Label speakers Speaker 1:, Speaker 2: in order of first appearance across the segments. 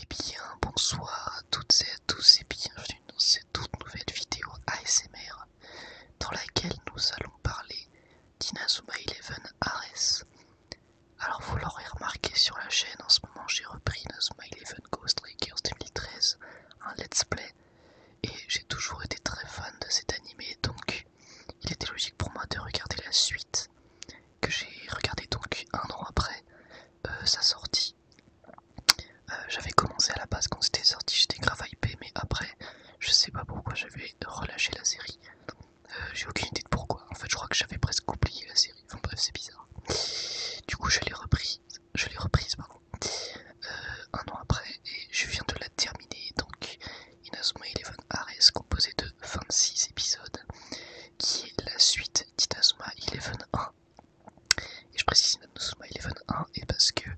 Speaker 1: Eh bien, bonsoir à toutes et à tous et bienvenue dans cette toute nouvelle vidéo ASMR dans laquelle nous allons parler d'Inazuma Eleven Ares. Alors vous l'aurez remarqué sur la chaîne, en ce moment j'ai repris Inazuma Eleven Ghost Strikers 2013, un let's play, et j'ai toujours été très fan de cet animé, donc il était logique pour moi de regarder la suite, que j'ai regardé donc un an après sa sortie. J'avais commencé à la base quand c'était sorti, j'étais grave hypé, mais après, je sais pas pourquoi j'avais relâché la série. J'ai aucune idée de pourquoi. En fait, je crois que j'avais presque oublié la série. Enfin bref, c'est bizarre. Du coup, je l'ai reprise, pardon, un an après, et je viens de la terminer. Donc, Inazuma Eleven Ares, composé de 26 épisodes, qui est la suite d'Inazuma Eleven 1. Et je précise Inazuma Eleven 1 et parce que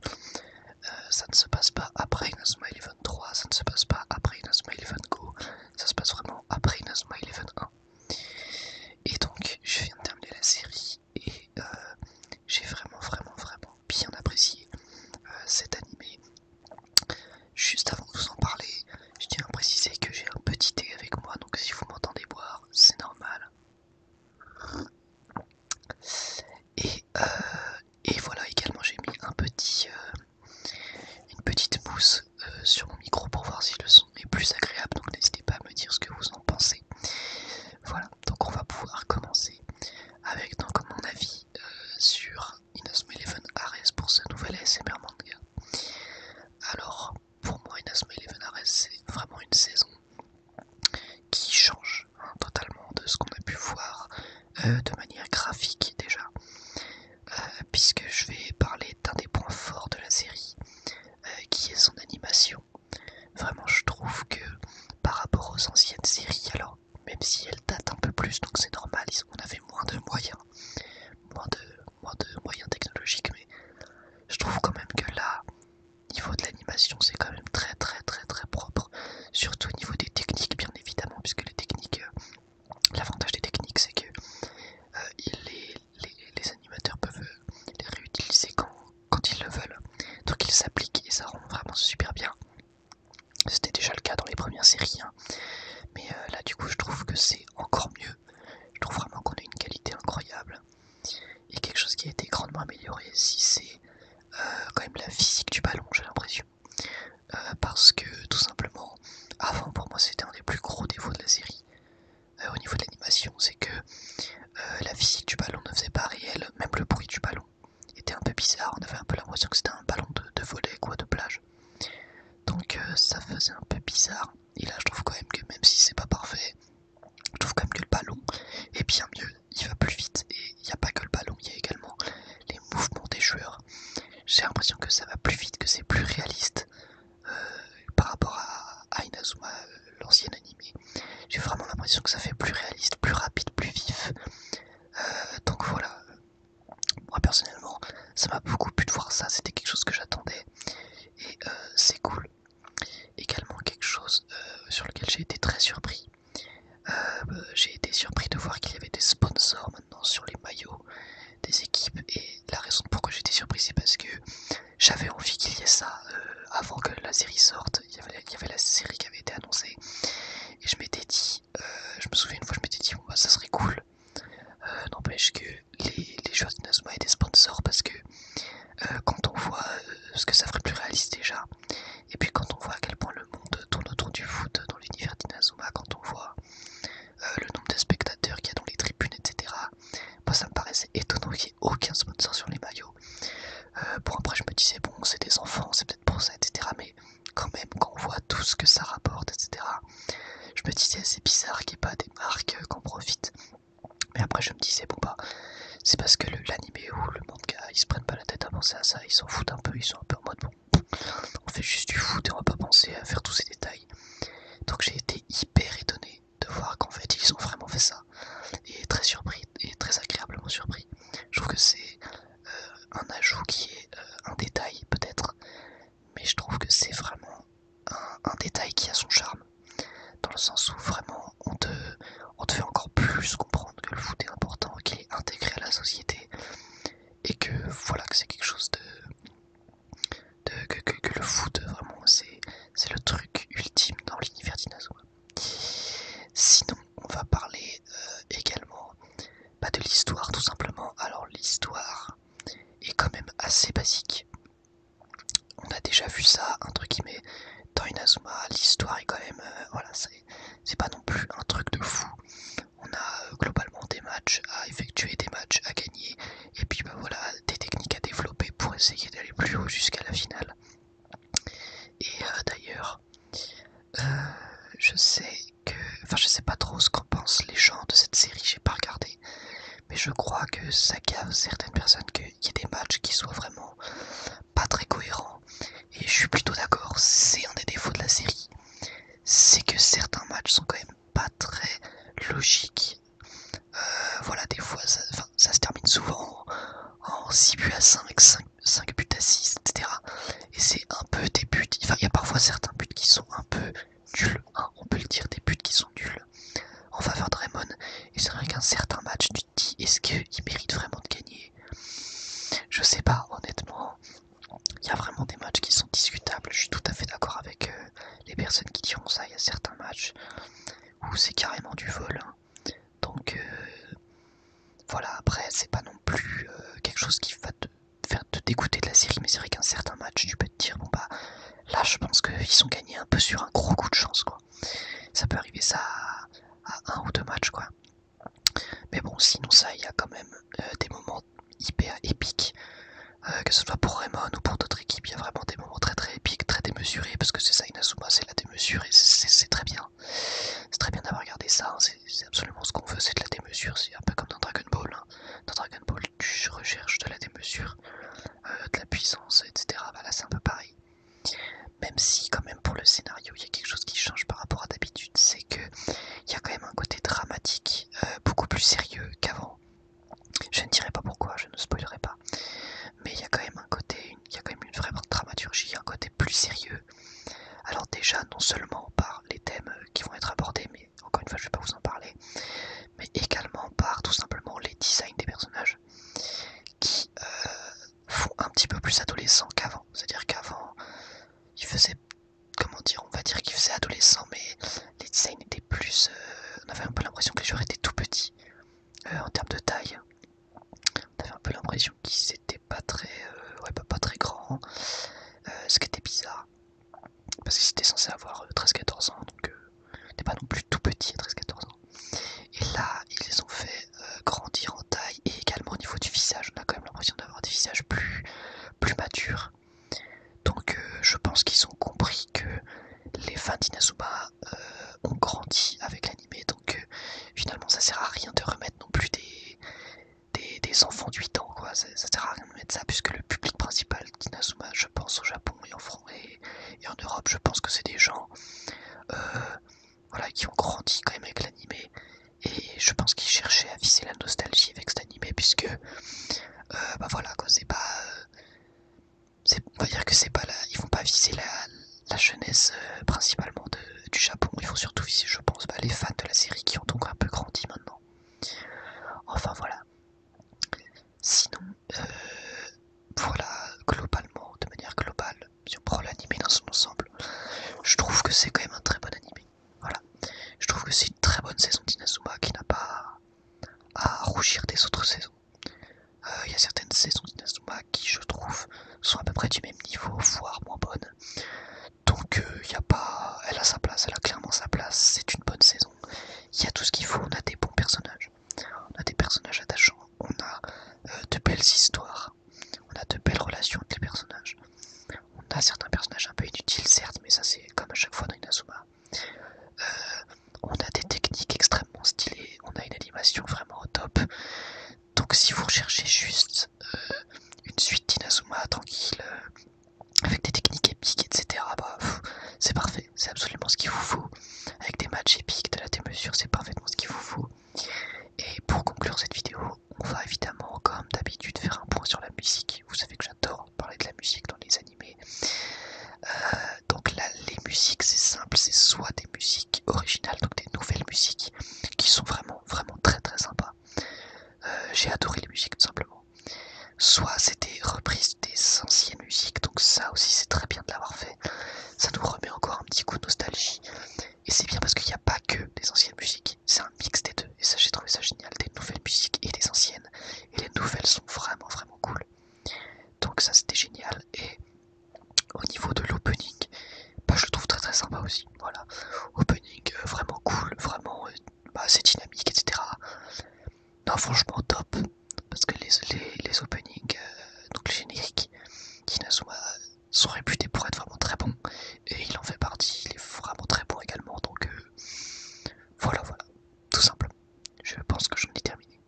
Speaker 1: ça ne se passe pas après Inazuma Eleven 3, ça ne se passe pas après Inazuma Eleven Go, ça se passe vraiment après Inazuma Eleven 1. Et donc je viens de terminer la série et j'ai vraiment bien apprécié cet animé. Juste avant de vous en parler, je tiens à préciser que j'ai un petit thé avec moi, donc si vous m'entendez boire, c'est normal. Et, et voilà, également j'ai mis une petite mousse sur mon micro pour voir si le son est plus agréable, donc n'hésitez pas à me dire ce que vous en pensez. Voilà, donc on va pouvoir commencer avec donc mon avis sur Inazuma Eleven Ares pour ce nouvel ASMR manga. Alors, pour moi, Inazuma Eleven Ares, c'est vraiment une saison qui change totalement de ce qu'on a pu voir de manière graphique déjà, puisque je vais parler d'un des points forts de la série, qui est son animation. Vraiment, je trouve que par rapport aux anciennes séries, alors même si elles datent un peu plus, donc c'est normal, on avait moins de moyens, moins de moyens technologiques, mais je trouve quand même que là, niveau de l'animation, c'est quand même très propre, surtout au niveau des techniques, bien évidemment, puisque les techniques, l'avantage des techniques, c'est que les animateurs peuvent les réutiliser quand ils le veulent, donc ils s'appliquent et ça rend vraiment super bien. C'était déjà le cas dans les premières séries, hein. Mais là du coup je trouve que c'est encore mieux. Je trouve vraiment qu'on a une qualité incroyable. Et quelque chose qui a été grandement amélioré si c'est quand même la physique du ballon, j'ai l'impression. Parce que tout simplement, avant pour moi c'était un des plus gros défauts de la série. Au niveau de l'animation, c'est que la physique du ballon ne faisait pas réel, même le bruit du ballon était un peu bizarre, on avait un peu l'impression que c'était un ballon de volley, quoi, de plage. Donc ça faisait un peu bizarre. Et là je trouve quand même que même si c'est pas parfait, je trouve quand même que le ballon est bien mieux, il va plus vite. Et il n'y a pas que le ballon, il y a également les mouvements des joueurs. J'ai l'impression que ça va plus vite, que c'est plus réaliste par rapport à Inazuma, l'ancien animé. J'ai vraiment l'impression que ça fait plus réaliste, plus rapide, plus vif. Donc voilà, moi personnellement, ça m'a beaucoup plu de voir ça, c'était quelque chose que j'attendais. Et c'est cool. Également quelque chose sur lequel j'ai été très surpris. J'ai été surpris de voir qu'il y avait des sponsors maintenant sur les maillots des équipes, et la raison de pourquoi j'étais surpris, c'est parce que j'avais envie qu'il y ait ça avant que la série sorte. Il y avait la série qui avait été annoncée et je m'étais dit, je me souviens une fois, je m'étais dit bon bah ça serait cool. N'empêche que les joueurs d'Inazuma aient des sponsors, parce que quand on voit ce que ça ferait plus réaliste déjà, et puis quand on voit à quel point le monde tourne autour du foot dans l'univers d'Inazuma, quand on voit le nombre de spectateurs qu'il y a dans les tribunes, etc. Moi ça me paraissait étonnant qu'il n'y ait aucun sponsor sur les maillots. Bon après je me disais bon c'est des enfants, c'est peut-être pour ça, etc. Mais quand même quand on voit tout ce que ça rapporte, etc. Je me disais c'est bizarre qu'il n'y ait pas des marques qui en profitent. Mais après je me disais bon bah c'est parce que l'animé ou le manga ils se prennent pas la tête à penser à ça, ils s'en foutent un peu, ils sont un peu en mode bon on fait juste du foot et on va pas penser à faire tous ces détails. Donc j'ai été hyper étonné de voir qu'en fait ils ont vraiment fait ça, et très surpris et très agréablement surpris. Je trouve que c'est un ajout qui est un détail peut-être, mais je trouve que c'est vraiment un détail qui a son charme, dans le sens où vraiment on te fait encore plus comprendre que le foot est important, qu'il est intégré à la société, et que voilà que c'est quelque chose que le foot vraiment c'est je crois que ça gave certaines personnes qu'il y ait des matchs qui soient vraiment pas très cohérents. Et je suis plutôt d'accord, c'est un des défauts de la série. C'est que certains matchs sont quand même pas très logiques. Voilà, des fois ça se termine souvent en 6 buts à 5, 5 buts à 6, etc. Et c'est un peu des buts, enfin il y a parfois certains buts qui sont un peu nuls, hein, on peut le dire, des buts qui sont nuls en faveur de Raymond. Et c'est vrai qu'un certain match, tu te dis, est-ce qu'il mérite vraiment de gagner? Je sais pas, honnêtement. Il y a vraiment des matchs qui sont discutables. Je suis tout à fait d'accord avec les personnes qui diront ça. Il y a certains matchs où c'est carrément du vol, hein. Donc voilà, après c'est pas non plus quelque chose qui va te faire te dégoûter de la série, mais c'est vrai qu'un certain match, tu peux te dire, bon bah là je pense qu'ils ont gagné un peu sur un gros coup de chance, quoi. Ça peut arriver ça à un ou deux matchs, quoi. Mais bon, sinon ça, il y a quand même des moments hyper épiques, que ce soit pour Raymond ou pour d'autres équipes. Il y a vraiment des moments très très épiques, très démesurés, parce que c'est ça, Inazuma, c'est la démesure, et c'est très bien. C'est très bien d'avoir regardé ça, hein. C'est absolument ce qu'on veut, c'est de la démesure. C'est un peu comme dans Dragon Ball, hein. Dans Dragon Ball, tu recherches de la démesure, de la puissance, etc. Bah là, c'est un peu pareil. Même si, quand même, pour le scénario, il y a quelque chose qui change par rapport à d'habitude, c'est que il y a quand même un côté dramatique, beaucoup plus sérieux qu'avant. Je ne dirai pas pourquoi, je ne spoilerai pas. Mais il y a quand même un côté, il y a quand même une vraie dramaturgie, un côté plus sérieux. Alors déjà, non seulement par les thèmes qui vont être abordés, mais encore une fois, je ne vais pas vous en parler, mais également par tout simplement les designs des personnages qui font un petit peu plus adolescent qu'avant. C'est-à-dire qu'avant, ils faisaient, comment dire, on va dire qu'ils faisaient adolescent, mais les designs étaient plus... on avait un peu l'impression que les joueurs étaient tout petits en termes de taille. On avait un peu l'impression qu'ils étaient pas très, ouais, pas très grands, ce qui était bizarre, parce qu'ils étaient censés avoir 13-14 ans, donc t'es pas non plus tout petit à 13-14 ans. Et là, ils les ont fait grandir en taille, et également au niveau du visage, on a quand même l'impression d'avoir des visages plus matures. Donc je pense qu'ils ont compris que les fans d'Inazuma ont grandi avec l'anime, donc finalement ça sert à rien de remettre non plus des enfants de 8 ans, quoi. Ça sert à rien de mettre ça, puisque le public principal d'Inazuma, je pense au Japon et en France et en Europe, je pense que c'est des gens voilà, qui ont grandi quand même avec l'anime, et je pense qu'ils cherchaient à viser la nostalgie avec cet anime, puisque bah voilà, quoi, c'est pas... on va dire que c'est pas là, ils vont pas viser la jeunesse principalement du Japon, ils vont surtout viser, je pense, les fans de la série qui ont donc un peu grandi maintenant. Enfin voilà. Sinon, voilà, globalement, de manière globale, si on prend l'anime dans son ensemble, je trouve que c'est quand même un très bon anime. Voilà. Je trouve que c'est une très bonne saison d'Inazuma qui n'a pas à rougir des autres saisons. Il y a certaines saisons d'Inazuma qui, je trouve, sont à peu près du même niveau, voire moins bonnes. Donc, y a pas... elle a sa place, elle a clairement sa place, c'est une bonne saison. Il y a tout ce qu'il faut, on a des bons personnages. On a des personnages attachants, on a de belles histoires, on a de belles relations entre les personnages. On a certains personnages un peu inutiles, certes, mais ça c'est comme à chaque fois dans Inazuma. On a des techniques extrêmement stylées, on a une animation vraiment au top. Donc si vous recherchez juste une suite d'Inazuma tranquille, avec des techniques épiques, etc., bah c'est parfait, c'est absolument ce qu'il vous faut. Avec des matchs épiques, de la démesure, c'est parfaitement ce qu'il vous faut. Et pour conclure cette vidéo, on va évidemment, comme d'habitude, faire un point sur la musique. Vous savez que j'adore parler de la musique dans les animés. Donc là, les musiques, c'est simple, c'est soit des musiques originales, donc des nouvelles musiques, qui sont vraiment, vraiment très très sympas. J'ai adoré les musiques tout simplement. Soit c'est des reprises des anciennes musiques, donc ça aussi c'est très bien de l'avoir fait. Ça nous remet encore un petit coup de nostalgie. Et c'est bien parce qu'il n'y a pas que des anciennes musiques, c'est un mix des deux. Et ça, j'ai trouvé ça génial, des nouvelles musiques et des anciennes. Et les nouvelles sont vraiment, vraiment cool. Donc ça, c'était génial. Et au niveau de l'opening, bah, je le trouve très très sympa aussi. Voilà, opening vraiment cool, vraiment assez dynamique, etc. Non, franchement top. Parce que les openings, donc les génériques d'Inazuma sont réputés pour être vraiment très bons. Et il en fait partie, il est vraiment très bon également. Donc voilà, tout simplement. Je pense que j'en ai terminé.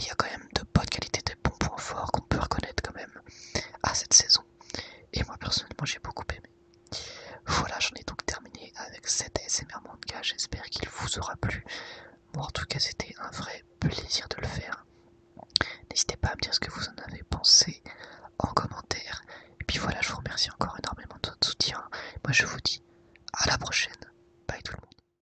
Speaker 1: il y a quand même de bonnes qualités, de bons points forts qu'on peut reconnaître quand même à cette saison. Et moi personnellement j'ai beaucoup aimé. Voilà, j'en ai donc terminé avec cet ASMR manga, j'espère qu'il vous aura plu. Moi en tout cas c'était un vrai plaisir de le faire. N'hésitez pas à me dire ce que vous en avez pensé en commentaire. Et puis voilà, je vous remercie encore énormément de votre soutien. Moi je vous dis à la prochaine.